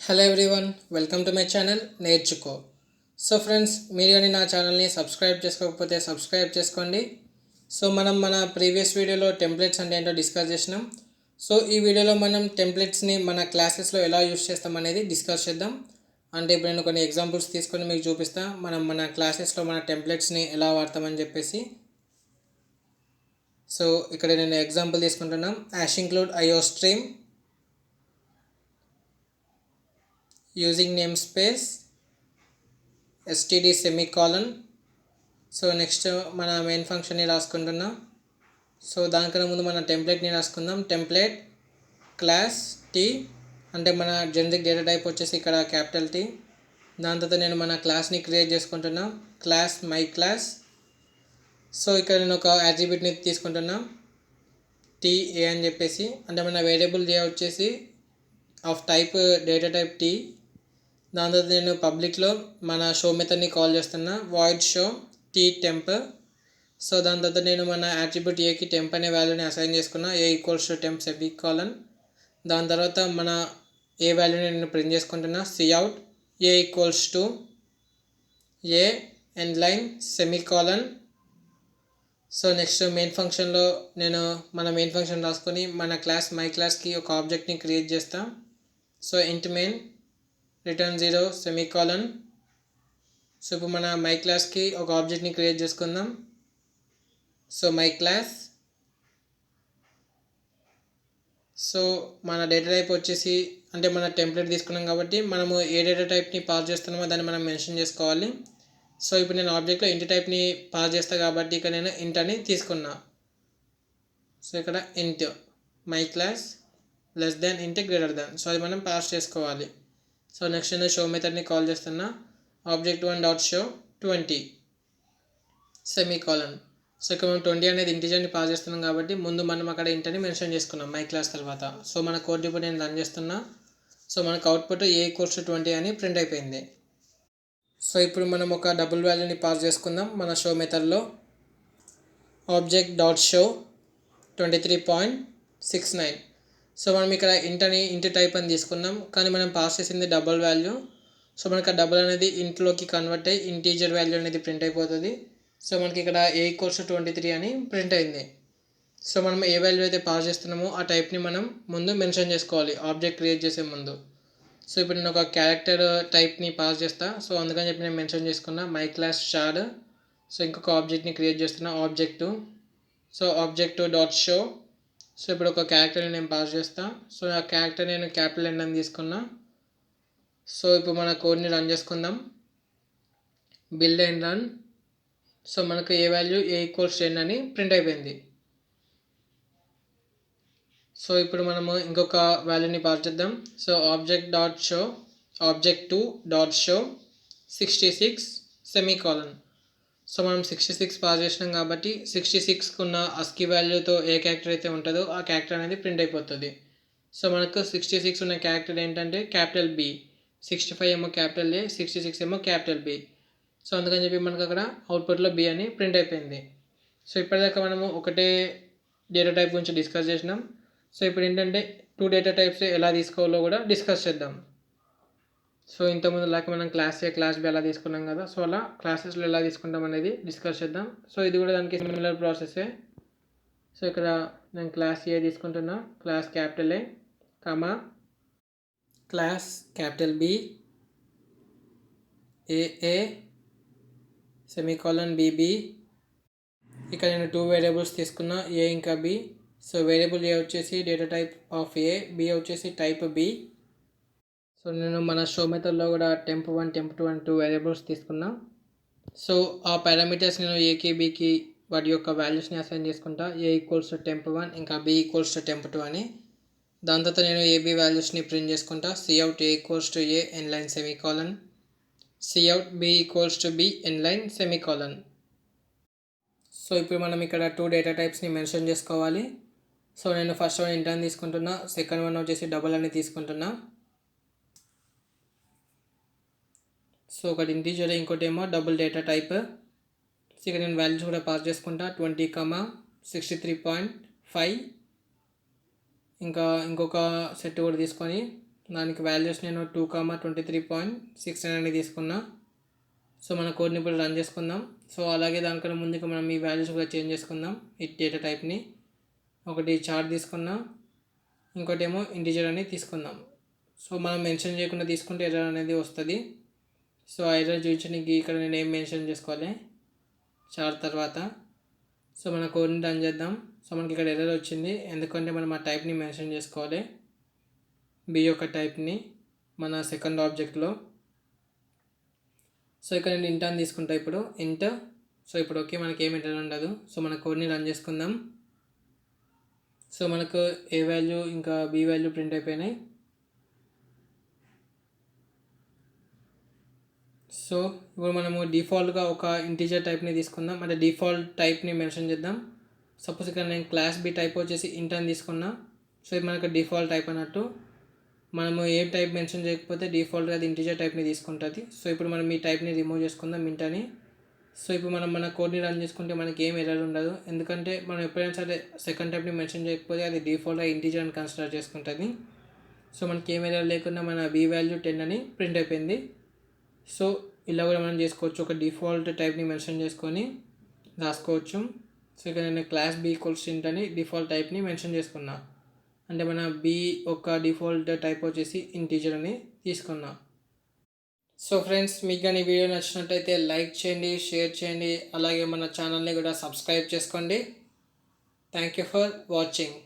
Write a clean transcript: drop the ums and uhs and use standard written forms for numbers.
Hello everyone, welcome to my channel నేర్చుకో. So friends, మీరు కానీ నా ఛానల్ని సబ్స్క్రైబ్ చేసుకోకపోతే సబ్స్క్రైబ్ చేసుకోండి. సో మనం మన ప్రీవియస్ వీడియోలో టెంప్లెట్స్ అంటే ఏంటో డిస్కస్ చేసినాం. సో ఈ వీడియోలో మనం టెంప్లెట్స్ని మన క్లాసెస్లో ఎలా యూస్ చేస్తాం అనేది డిస్కస్ చేద్దాం. అంటే ఇప్పుడు నేను కొన్ని ఎగ్జాంపుల్స్ తీసుకొని మీకు చూపిస్తా మనం మన క్లాసెస్లో మన టెంప్లెట్స్ని ఎలా వాడతామని చెప్పేసి. సో ఇక్కడ నేను ఎగ్జాంపుల్ తీసుకుంటున్నాం. Ash include IO stream using namespace std semicolon. So next మన మెయిన్ ఫంక్షన్ని రాసుకుంటున్నాం. సో దానికన్నా ముందు మన టెంప్లెట్ని రాసుకుందాం. టెంప్లెట్ క్లాస్ టీ అంటే మన జనరిక్ డేటా టైప్ వచ్చేసి ఇక్కడ క్యాపిటల్ టీ. దాని తర్వాత నేను మన క్లాస్ని క్రియేట్ చేసుకుంటున్నా, క్లాస్ మై క్లాస్. సో ఇక్కడ నేను ఒక యాట్రిబ్యూట్ని తీసుకుంటున్నా, టీ ఏ అని చెప్పేసి. అంటే మన వేరియబుల్ ఏ వచ్చేసి of type data type T. దాని తర్వాత నేను పబ్లిక్లో మన షో మెథడ్ని కాల్ చేస్తున్నా, void show T temp. So దాని తర్వాత నేను మన యాట్రిబ్యూట్ ఏకి టెంప్ అనే వాల్యూని అసైన్ చేసుకున్నా, ఏ ఈక్వల్స్ టు టెంప్ సెమికాలన్. దాని తర్వాత మన ఏ వాల్యూని నేను ప్రింట్ చేసుకుంటున్నా, cout A equals to A end line semicolon. So next main ఫంక్షన్లో నేను మన మెయిన్ ఫంక్షన్ రాసుకొని మన క్లాస్ మై క్లాస్కి ఒక ఆబ్జెక్ట్ని క్రియేట్ చేస్తాం. సో ఇంట్ మెయిన్ రిటర్న్ 0 సెమికాలన్. సో ఇప్పుడు మన మై క్లాస్కి ఒక ఆబ్జెక్ట్ని క్రియేట్ చేసుకుందాం. So my class. సో మన డేటా టైప్ వచ్చేసి అంటే మన టెంప్లెట్ తీసుకున్నాం కాబట్టి మనము ఏ డేటా టైప్ని పాస్ చేస్తున్నామో దాన్ని మనం మెన్షన్ చేసుకోవాలి. సో ఇప్పుడు నేను ఆబ్జెక్ట్లో ఇంట్ టైప్ని పాస్ చేస్తాను కాబట్టి ఇక్కడ నేను ఇంట్ అని తీసుకున్నా. సో ఇక్కడ ఇంట్ మై క్లాస్ లెస్ దాన్ ఇంట్ గ్రేటర్ దాన్. సో అది మనం పాస్ చేసుకోవాలి. సో నెక్స్ట్ నేను షో మెథడ్ని కాల్ చేస్తున్నా, ఆబ్జెక్ట్1 డాట్ షో 20 సెమికాలన్. సో ఇక్కడ మనం 20 అనేది ఇంటిజర్ని పాస్ చేస్తున్నాం కాబట్టి ముందు మనం అక్కడ ఇంటని మెన్షన్ చేసుకున్నాం మై క్లాస్ తర్వాత. సో మన కోడ్ ఇప్పుడు నేను రన్ చేస్తున్నా. సో మనకు అవుట్పుట్ ఏ ఈక్వల్స్ టు 20 అని ప్రింట్ అయిపోయింది. సో ఇప్పుడు మనం ఒక డబుల్ వాల్యూని పాస్ చేసుకుందాం మన షో మెథడ్లో, ఆబ్జెక్ట్ డాట్ షో 23.69. సో మనం ఇక్కడ ఇంట్ టైప్ అని తీసుకున్నాం కానీ మనం పాస్ చేసింది డబుల్ వాల్యూ. సో మనకి ఆ డబుల్ అనేది ఇంట్లోకి కన్వర్ట్ అయ్యి ఇంటీజర్ వాల్యూ అనేది ప్రింట్ అయిపోతుంది. సో మనకి ఇక్కడ ఏ ఈక్వల్స్ టు 23 అని ప్రింట్ అయింది. సో మనం ఏ వాల్యూ అయితే పాస్ చేస్తున్నామో ఆ టైప్ని మనం ముందు మెన్షన్ చేసుకోవాలి ఆబ్జెక్ట్ క్రియేట్ చేసే ముందు. సో ఇప్పుడు నేను ఒక క్యారెక్టర్ టైప్ని పాస్ చేస్తా. సో అందుకని చెప్పి నేను మెన్షన్ చేసుకున్నా మై క్లాస్ షాడ్. సో ఇంకొక ఆబ్జెక్ట్ని క్రియేట్ చేస్తున్నా, object. So object dot show. So ఇప్పుడు ఒక క్యారెక్టర్ని నేను పాస్ చేస్తా. సో ఆ క్యారెక్టర్ నేను క్యాపిటల్ ఎన్ అని తీసుకున్నా. సో ఇప్పుడు మన కోడ్ని రన్ చేసుకుందాం, బిల్డ్ అండ్ రన్. సో మనకు ఏ వాల్యూ ఏ ఈక్వల్స్ 10 అని ప్రింట్ అయిపోయింది. సో ఇప్పుడు మనము ఇంకొక వాల్యూని పాస్ చేద్దాం. So object dot show object two dot show 66 semicolon. So మనం 66 పాస్ చేసినాం కాబట్టి 66కు ఉన్న అస్కీ వాల్యూతో ఏ క్యారెక్టర్ అయితే ఉంటుందో ఆ క్యారెక్టర్ అనేది ప్రింట్ అయిపోతుంది. సో మనకు 66 ఉన్న క్యారెక్టర్ ఏంటంటే క్యాపిటల్ బి, 65 ఏమో క్యాపిటల్ ఏ, 66 ఏమో క్యాపిటల్ బి. సో అందుకని చెప్పి మనకు అక్కడ అవుట్పుట్లో బి అని ప్రింట్ అయిపోయింది. సో ఇప్పటిదాకా మనము ఒకటే డేటా టైప్ గురించి డిస్కస్ చేసినాం. సో ఇప్పుడు ఏంటంటే 2 డేటా టైప్స్ ఎలా తీసుకోవాలో కూడా డిస్కస్ చేద్దాం. సో ఇంతకుముందు లాగా మనం క్లాస్ ఏ క్లాస్ బి అలా తీసుకున్నాం కదా, సో అలా క్లాసెస్లో ఎలా తీసుకుంటాం అనేది డిస్కస్ చేద్దాం. సో ఇది కూడా దానికి సిమిలర్ ప్రాసెసే. సో ఇక్కడ నేను క్లాస్ ఏ తీసుకుంటున్నా, class capital A comma class capital B AA semicolon BB. ఇక్కడ నేను 2 వేరియబుల్స్ తీసుకున్నా, ఏ ఇంకా బి. సో వేరియబుల్ ఏ వచ్చేసి data type of A, B వచ్చేసి టైప్ బి. సో నేను మన షో మెథడ్లో కూడా టెంప్1 టెంప్2 అని 2 వేరియబుల్స్ తీసుకున్నా. సో ఆ పారామీటర్స్ నేను ఏకి బీకి వాటి యొక్క వాల్యూస్ని అసైన్ చేసుకుంటా, ఏ ఈక్వల్స్ టు టెంప్1 ఇంకా బి ఈక్వల్స్ టు టెంప్2 అని. దాని తర్వాత నేను ఏబీ వాల్యూస్ని ప్రింట్ చేసుకుంటా, cout A equals to A N line semicolon, cout B equals to B N line semicolon. So ఇప్పుడు మనం ఇక్కడ 2 డేటా టైప్స్ని మెన్షన్ చేసుకోవాలి. సో నేను ఫస్ట్ వన్ ఇంట్ అని తీసుకుంటున్నా, సెకండ్ వన్ వచ్చేసి డబుల్ అని తీసుకుంటున్నా. సో ఒకటి ఇంటీజర్ ఇంకోటి ఏమో డబుల్ డేటా టైప్. సో ఇక్కడ నేను వాల్యూస్ కూడా పాస్ చేసుకుంటా, 20, 63.5. ఇంకా ఇంకొక సెట్ కూడా తీసుకొని దానికి వాల్యూస్ నేను 2,23.69 అని తీసుకున్నా. సో మన కోడ్ని ఇప్పుడు రన్ చేసుకుందాం. సో అలాగే దానికన్నా ముందుగా మనం ఈ వాల్యూస్ కూడా చేంజ్ చేసుకుందాం. ఈ డేటా టైప్ని ఒకటి చార్ట్ తీసుకున్నాం, ఇంకోటి ఏమో ఇంటిజర్ అని తీసుకుందాం. సో మనం మెన్షన్ చేయకుండా తీసుకుంటే ఎర్రర్ అనేది వస్తుంది. సో ఆ ఎర్రర్ చూపించడానికి ఇక్కడ నేను ఏం మెన్షన్ చేసుకోవాలి చార్ట్ తర్వాత. సో మన కోడ్ని రన్ చేద్దాం. సో మనకి ఇక్కడ ఎర్రర్ వచ్చింది, ఎందుకంటే మనం ఆ టైప్ని మెన్షన్ చేసుకోవాలి, బి యొక్క టైప్ని మన సెకండ్ ఆబ్జెక్ట్లో. సో ఇక్కడ నేను ఇంట్ అని తీసుకుంటా ఇప్పుడు, ఇంట్. సో ఇప్పుడు ఓకే, మనకి ఏం ఎర్రర్ ఉండదు. సో మన కోడ్ని రన్ చేసుకుందాం. సో మనకు ఏ వాల్యూ ఇంకా బి వాల్యూ ప్రింట్ అయిపోయినాయి. సో ఇప్పుడు మనము డిఫాల్ట్గా ఒక ఇంటీజర్ టైప్ని తీసుకుందాం, అంటే డిఫాల్ట్ టైప్ని మెన్షన్ చేద్దాం. సపోజ్ ఇక్కడ నేను క్లాస్ బి టైప్ వచ్చేసి ఇంట్ అని తీసుకున్నా. సో ఇది మనకు డిఫాల్ట్ టైప్ అన్నట్టు. మనము ఏ టైప్ మెన్షన్ చేయకపోతే డిఫాల్ట్గా అది ఇంటీజర్ టైప్ని తీసుకుంటుంది. సో ఇప్పుడు మనం ఈ టైప్ని రిమూవ్ చేసుకుందాం, ఇంట్ అని. సో ఇప్పుడు మనం మన కోడ్ని రన్ చేసుకుంటే మనకి ఏం ఎర్రర్ ఉండదు, ఎందుకంటే మనం ఎప్పుడైనా సరే సెకండ్ టైప్ని మెన్షన్ చేయకపోతే అది డిఫాల్ట్గా ఇంటీజర్ అని కన్సిడర్ చేసుకుంటుంది. సో మనకి ఏం ఎర్రర్ లేకుండా మన బి వాల్యూ 10 అని ప్రింట్ అయిపోయింది. సో ఇలా కూడా మనం చేసుకోవచ్చు, ఒక డిఫాల్ట్ టైప్ని మెన్షన్ చేసుకొని రాసుకోవచ్చు. సో ఇక్కడ నేను క్లాస్ బి ఈక్వల్స్ ఇంట్ అని డిఫాల్ట్ టైప్ని మెన్షన్ చేసుకున్నా, అంటే మన బి ఒక డిఫాల్ట్ టైప్ వచ్చేసి ఇంటీజర్ అని తీసుకున్నా. సో ఫ్రెండ్స్, మీకు కానీ వీడియో నచ్చినట్టయితే లైక్ చేయండి, షేర్ చేయండి, అలాగే మన ఛానల్ని కూడా సబ్స్క్రైబ్ చేసుకోండి. Thank you for watching.